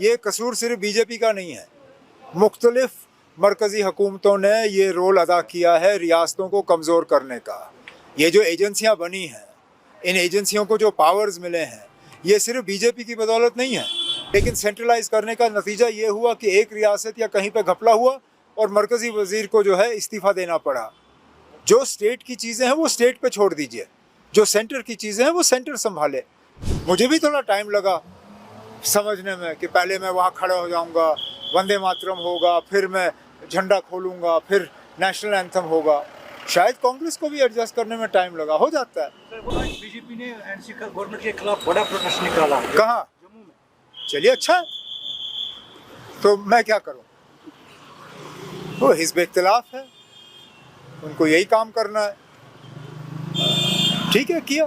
ये कसूर सिर्फ बीजेपी का नहीं है, मुख्तलिफ मरकज़ी हुकूमतों ने ये रोल अदा किया है रियासतों को कमज़ोर करने का। ये जो एजेंसियां बनी हैं, इन एजेंसियों को जो पावर्स मिले हैं, ये सिर्फ बीजेपी की बदौलत नहीं है, लेकिन सेंट्रलाइज करने का नतीजा ये हुआ कि एक रियासत या कहीं पे घपला हुआ और मरकज़ी वज़ीर को जो है इस्तीफ़ा देना पड़ा। जो स्टेट की चीज़ें हैं वो स्टेट पे छोड़ दीजिए, जो सेंटर की चीज़ें हैं वो सेंटर संभाले। मुझे भी थोड़ा टाइम लगा समझने में कि पहले मैं वहाँ खड़ा हो जाऊँगा, वंदे मातरम होगा, फिर मैं झंडा खोलूँगा, फिर नेशनल एंथम होगा। शायद कांग्रेस को भी एडजस्ट करने में टाइम लगा, हो जाता है। बीजेपी ने एनसी गवर्नमेंट के खिलाफ बड़ा प्रोटेस्ट निकाला। कहाँ? जम्मू में। चलिए, अच्छा है, तो मैं क्या करूँ? वो हिज़्ब इख्तिलाफ है, उनको यही काम करना है, ठीक है, किया।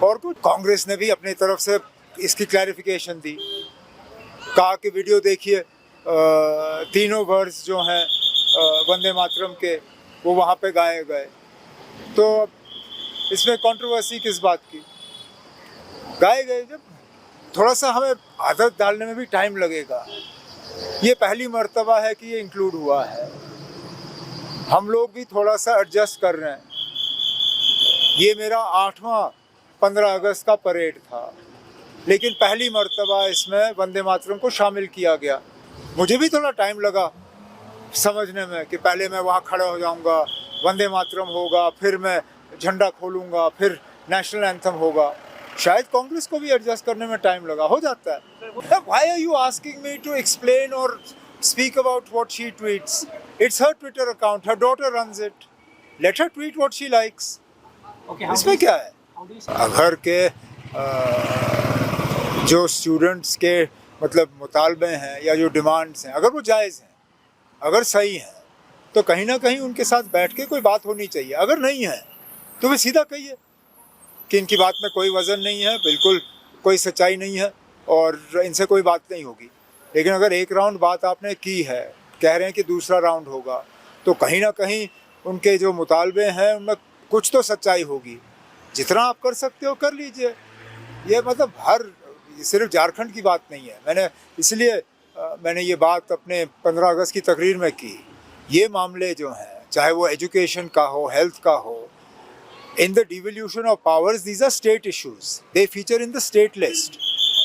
और कुछ कांग्रेस ने भी अपनी तरफ से इसकी क्लैरिफिकेशन दी, कहा कि वीडियो देखिए, तीनों वर्ड्स जो हैं वंदे मातरम के वो वहाँ पे गाए गए, तो इसमें कंट्रोवर्सी किस बात की? गाए गए, जब थोड़ा सा हमें आदत डालने में भी टाइम लगेगा। ये पहली मर्तबा है कि ये इंक्लूड हुआ है, हम लोग भी थोड़ा सा एडजस्ट कर रहे हैं। ये मेरा 8वां 15 अगस्त का परेड था, लेकिन पहली मर्तबा इसमें वंदे मातरम को शामिल किया गया। मुझे भी थोड़ा टाइम लगा समझने में कि पहले मैं वहाँ खड़ा हो जाऊँगा, वंदे मातरम होगा, फिर मैं झंडा खोलूँगा, फिर नेशनल एंथम होगा। शायद कांग्रेस को भी एडजस्ट करने में टाइम लगा, हो जाता है। Why are you asking me to explain or speak about what she tweets? It's her Twitter account, her daughter runs it. Let her tweet what she likes. इसमें क्या है? अगर के जो स्टूडेंट्स के मतलब मुतालबे हैं या जो डिमांड्स हैं, अगर वो जायज़ हैं, अगर सही हैं, तो कहीं ना कहीं उनके साथ बैठ के कोई बात होनी चाहिए। अगर नहीं है तो वे सीधा कहिए कि इनकी बात में कोई वज़न नहीं है, बिल्कुल कोई सच्चाई नहीं है और इनसे कोई बात नहीं होगी। लेकिन अगर एक राउंड बात आपने की है, कह रहे हैं कि दूसरा राउंड होगा, तो कहीं ना कहीं उनके जो मुतालबे हैं उनमें कुछ तो सच्चाई होगी। जितना आप कर सकते हो कर लीजिए। ये मतलब सिर्फ झारखंड की बात नहीं है। मैंने ये बात अपने 15 अगस्त की तकरीर में की। ये मामले जो हैं, चाहे वो एजुकेशन का हो, हेल्थ का हो, in the devolution of powers, these are state issues, they feature in the state list.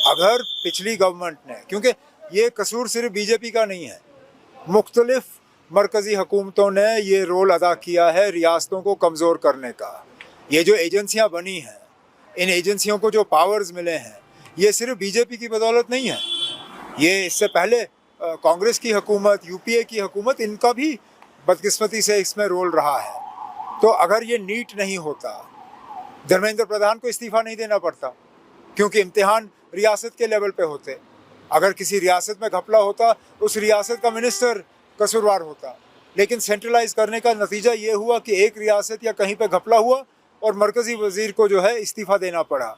अगर पिछली गवर्नमेंट ने, क्योंकि ये कसूर सिर्फ बीजेपी का नहीं है, मुख्तलिफ मरकज़ी हुकूमतों ने ये रोल अदा किया है रियासतों को कमज़ोर करने का। ये जो एजेंसियां बनी हैं, इन एजेंसियों को जो पावर्स मिले हैं, ये सिर्फ बीजेपी की बदौलत नहीं है। ये इससे पहले कांग्रेस की हुकूमत, यूपीए की हुकूमत, इनका भी बदकिस्मती से इसमें रोल रहा है। तो अगर ये नीट नहीं होता, धर्मेंद्र प्रधान को इस्तीफ़ा नहीं देना पड़ता, क्योंकि इम्तिहान रियासत के लेवल पे होते। अगर किसी रियासत में घपला होता, उस रियासत का मिनिस्टर कसूरवार होता। लेकिन सेंट्रलाइज करने का नतीजा ये हुआ कि एक रियासत या कहीं पे घपला हुआ और मरकज़ी वज़ीर को जो है इस्तीफ़ा देना पड़ा।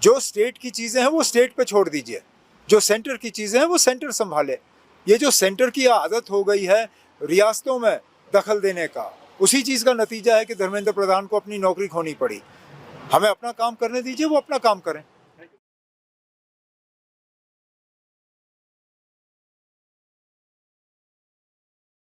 जो स्टेट की चीज़ें हैं वो स्टेट पे छोड़ दीजिए, जो सेंटर की चीज़ें हैं वो सेंटर संभाले। ये जो सेंटर की आदत हो गई है रियासतों में दखल देने का, उसी चीज़ का नतीजा है कि धर्मेंद्र प्रधान को अपनी नौकरी खोनी पड़ी। हमें अपना काम करने दीजिए, वो अपना काम करें।